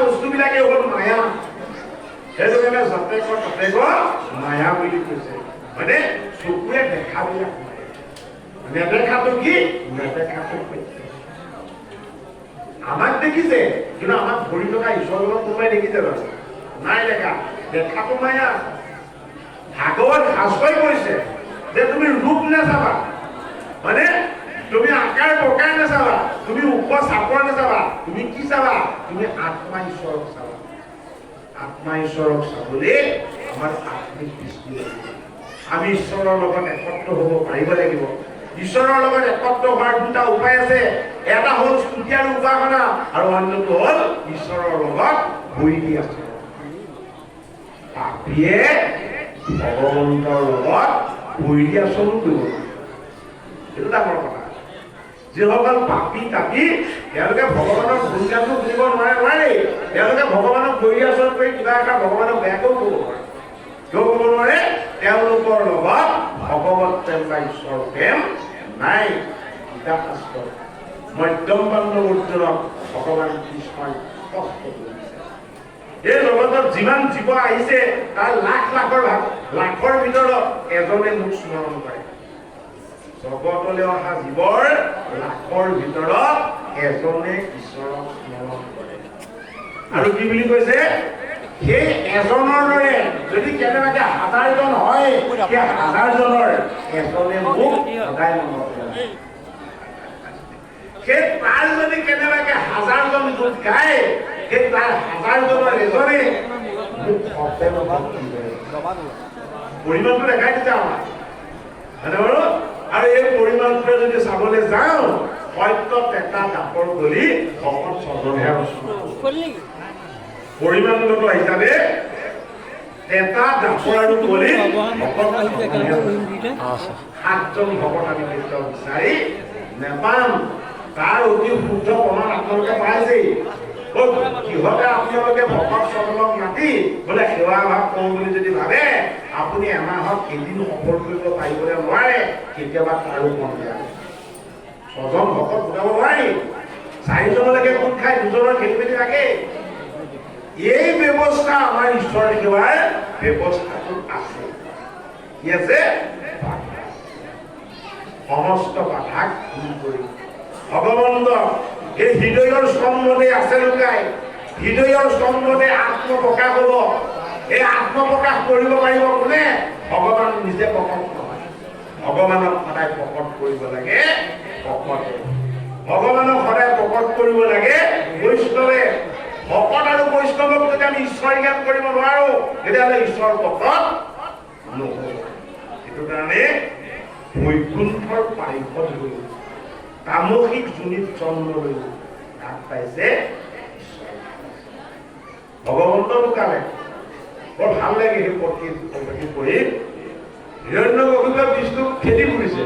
বস্তুবিলাকে হ'ল মায়া। সেইটো কাৰণে যতেক মায়া বুলি কৈছে, মানে চকুৰে দেখাবিলাক নেদেখাটো কি নেদেখাটো সত্য। আমাক দেখিছে, কিন্তু আমাক ধৰি থকা ঈশ্বৰৰ লগত কোনোবাই দেখিছে জানো? নাই দেখা। দেখাটো মায়া। ভাগৱত শাস্ত্ৰই কৈছে যে তুমি ৰূপ নাচাবা, মানে তুমি আকাৰ প্ৰকাৰ নাচাবা, তুমি ওখ চাপৰ নাচাবা, তুমি কি চাবা? তুমি আত্মা ঈশ্বৰক চাবা। আত্মা ঈশ্বৰক চাবলৈ আমাৰ আত্মিক দৃষ্টি লাগিব। আমি ঈশ্বৰৰ লগত একত্ৰ হ'ব পাৰিব লাগিব। ঈশ্বৰৰ লগত একত্ৰ হোৱাৰ দুটা উপায় আছে। এটা হ'ল স্তুতি আৰু উপাসনা, আৰু অন্যটো হ'ল ঈশ্বৰৰ লগত ভৰি দি আছে। পাপীয়ে ভগৱন্তৰ লগত ভৰি দি আচৰণ কৰিব নোৱাৰে। এইটো ডাঙৰ কথা। যিসকল পাপী তাপী তেওঁলোকে ভগৱানৰ গুণগানটো শুনিব নোৱাৰে। তেওঁলোকে ভগৱানক ভৰি আচৰণ কৰি কিবা এটা ভগৱানক বেয়াকৈ ক'ব নোৱাৰে। কিয় ক'ব নোৱাৰে? তেওঁলোকৰ লগত ভগৱত প্ৰেম বা ঈশ্বৰ প্ৰেম নাই। গীতা শাস্ত্ৰ মধ্যম পাণ্ডৱৰ্জুনক ভগৱান কৃষ্ণই স্পষ্ট কৰিছে। এই জগতত যিমান জীৱ আহিছে তাৰ লাখৰ ভিতৰত এজনে মোক স্মৰণ কৰে। জগতলৈ অহা জীৱৰ লাখৰ ভিতৰত এজনে ঈশ্বৰক স্মৰণ কৰে। আৰু কি বুলি কৈছে? সেই এজনৰ দৰে যদি কেনেবাকে হাজাৰজন হয়, সেই হাজাৰজনৰ এজনে মোক সদায় মনত ৰাখে। সেই তাৰ যদি কেনেবাকে হাজাৰজন গীত গায়, সেই তাৰ হাজাৰজনৰ এজনে মোক সদায় মনত ৰাখে। পৰিমাণটো দেখাই দিছে আমাক, হয়নে বাৰু? আৰু এই পৰিমাণটোৱে যদি চাবলৈ যাওঁ, সত্যত এটা দাপৰ গলি ভকত ছজনহে পৰিমাণগত হিচাপে এটা দাপৰ আৰু গলি ভকত সাতজন ভকত আমি কেতিয়াও বিচাৰি নেপাম। তাৰ অতি শুদ্ধ প্ৰমাণ আপোনালোকে পাইছেই। কিহতে আপোনালোকে ভকত ছজনক মাতি বোলে সেৱা ভাৱ কৰোঁ বুলি যদি ভাবে, আপুনি এমাহত এদিন সফল কৰিব পাৰিবলৈ নোৱাৰে। কেতিয়াবা তাৰো মন যায়। ছজন ভকত গোটাব নোৱাৰি। চাৰিজনলৈকে গোট খাই দুজনৰ খেলি মেলি থাকে। এই ব্যৱস্থা আমাৰ ঈশ্বৰ সেৱাৰ ব্যৱস্থাটো আছে। কি আছে? সমস্ত বাধাক দূৰ কৰি ভগৱন্ত এই হৃদয়ৰ স্তম্ভতে আছে লুকাই। হৃদয়ৰ স্তম্ভতে আত্মপ্ৰকাশ হ'ব। এই আত্মপ্ৰকাশ কৰিব পাৰিব কোনে? ভগৱান নিজে প্ৰকট নহয়। ভগৱানক সদায় প্ৰকট কৰিব লাগে ভকতে। ভগৱানক সদায় প্ৰকট কৰিব লাগে বৈষ্ণৱে। ভকত আৰু বৈষ্ণৱক যদি আমি ঈশ্বৰ জ্ঞান কৰিব নোৱাৰো, তেতিয়াহ'লে ঈশ্বৰ প্ৰকট নহ'ব। সেইটো কাৰণে বৈকুণ্ঠৰ পাৰিষদ হৈ তামসিক যোনিত জন্ম লৈ তাক পাইছে ঈশ্বৰ। ভগৱন্ত লুকালে বৰ ভাল লাগে। সেই পক্ষী পঢ়ি হিৰণ্যকশিপুৱে বিষ্ণুক খেদি ফুৰিছে।